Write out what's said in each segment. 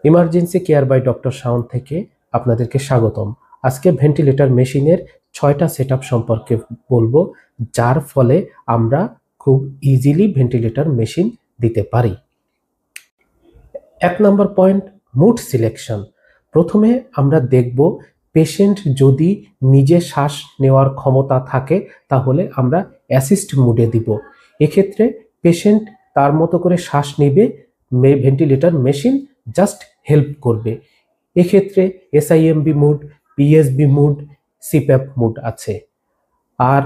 Emergency care bye doctor Shaon থেকে আপনাদেরকে স্বাগতম। আজকে ভেন্টিলেটর মেশিনের 6টা সেটআপ সম্পর্কে বলবো, যার ফলে আমরা খুব ইজিলি ভেন্টিলেটর মেশিন দিতে পারি। 1 নম্বর পয়েন্ট, মুড সিলেকশন। প্রথমে আমরা দেখব পেশেন্ট যদি নিজে শ্বাস নেওয়ার ক্ষমতা থাকে তাহলে আমরা অ্যাসিস্ট মুডে দিব। এক্ষেত্রে পেশেন্ট তার মতো করে শ্বাস নেবে, ভেন্টিলেটর মেশিন জাস্ট হেল্প করবে। এক্ষেত্রে SIMV mode, PSV mode, CPAP mode আছে। আর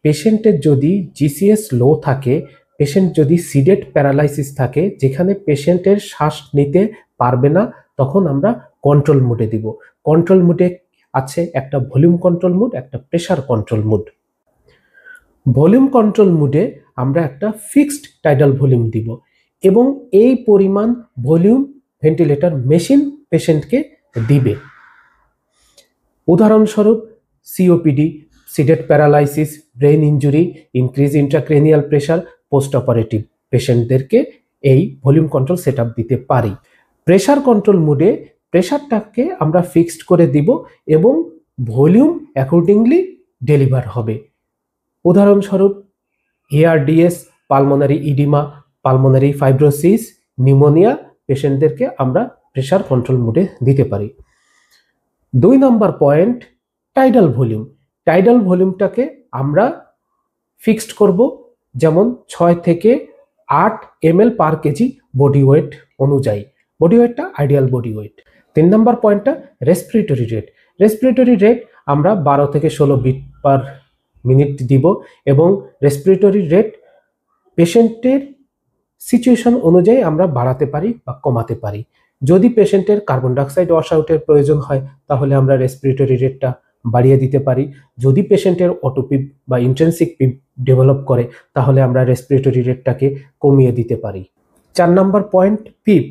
পেশেন্টের যদি জিসিএস লো থাকে, পেশেন্ট যদি সিডেড প্যারালাইসিস থাকে, যেখানে পেশেন্টের শ্বাস নিতে পারবে না, তখন আমরা কন্ট্রোল মুডে দিব। কন্ট্রোল মুডে আছে একটা ভলিউম কন্ট্রোল মুড, একটা pressure control mode. Volume control মুডে আমরা একটা ফিক্সড টাইডাল ভলিউম দিব এবং এই পরিমাণ ভলিউম ভেন্টিলেটর মেশিন পেশেন্টকে দিবে। উদাহরণস্বরূপ COPD, sedated paralysis, brain injury, increase intracranial pressure, post operative পেশেন্টদেরকে এই ভলিউম কন্ট্রোল সেটআপ দিতে পারি। প্রেসার কন্ট্রোল মুডে প্রেসারটাকে আমরা ফিক্সড করে দিব এবং ভলিউম অ্যাকর্ডিংলি ডেলিভার হবে। উদাহরণস্বরূপ ARDS, pulmonary oedema, pulmonary fibrosis, pneumonia পেশেন্টদেরকে আমরা প্রেসার কন্ট্রোল মুডে দিতে পারি। 2 number point, tidal volume. Tidal ভলিউমটাকে আমরা ফিক্সড করব, যেমন 6 থেকে 8 ml per kg body weight অনুযায়ী। বডি ওয়েটটা আইডিয়াল বডি ওয়েট। 3 নম্বর পয়েন্টটা, রেসপিরেটরি রেট। রেসপিরেটরি রেট আমরা 12 থেকে 16 বিট পার মিনিট দিব এবং রেসপিরেটরি রেট পেশেন্টের সিচুয়েশন অনুযায়ী আমরা বাড়াতে পারি বা কমাতে পারি। যদি পেশেন্টের কার্বন ডাইঅক্সাইড ওয়াশ আউটের প্রয়োজন হয় তাহলে আমরা রেসপিরেটরি রেটটা বাড়িয়ে দিতে পারি। যদি পেশেন্টের অটোপিপ বা ইন্ট্রিনসিক পিপ ডেভেলপ করে তাহলে আমরা রেসপিরেটরি রেটটাকে কমিয়ে দিতে পারি। 4 নম্বর পয়েন্ট, পিপ।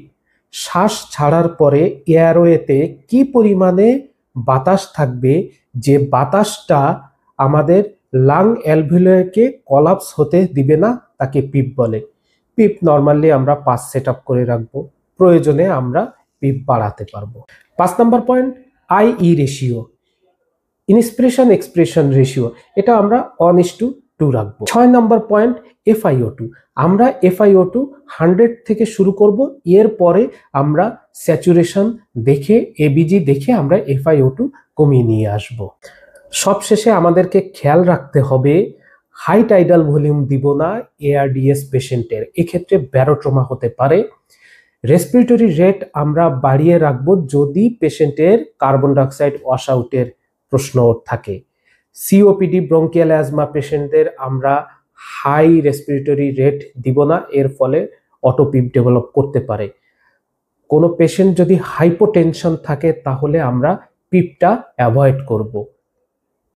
শ্বাস ছাড়ার পরে এয়ারওয়েতে কি পরিমাণে বাতাস থাকবে, যে বাতাসটা আমাদের লাং অ্যালভিওলারকে কলাপস হতে দিবে না, তাকে পিপ বলে। পিপ নর্মালি আমরা 5 সেটআপ করে রাখবো, প্রয়োজনে আমরা পিপ বাড়াতে পারবো। 5 number point, IE ratio, inspiration expiration ratio, এটা আমরা 1:2 রাখবো। 6 নম্বর পয়েন্ট, FiO2। আমরা FiO2 100 থেকে শুরু করব, এরপরে আমরা স্যাচুরেশন দেখে, এবিজি দেখে আমরা FiO2 কমিয়ে নিয়ে আসব। সবশেষে আমাদেরকে খেয়াল রাখতে হবে হাই টাইডাল ভলিউম দিব না এআরডিএস পেশেন্টের, এক্ষেত্রে ব্যারোট্রমা হতে পারে। রেসপিরেটরি রেট আমরা বাড়িয়ে রাখবো যদি পেশেন্টের কার্বন ডাইঅক্সাইড ওয়াশ আউটের প্রশ্ন থাকে। সিওপিডি, ব্রঙ্কিয়াল অ্যাজমা পেশেন্টদের আমরা হাই রেসপিরেটরি রেট দিব না, এর ফলে অটোপিপ ডেভেলপ করতে পারে। কোনো পেশেন্ট যদি হাইপোটেনশন থাকে তাহলে আমরা পিপটা অ্যাভয়েড করব।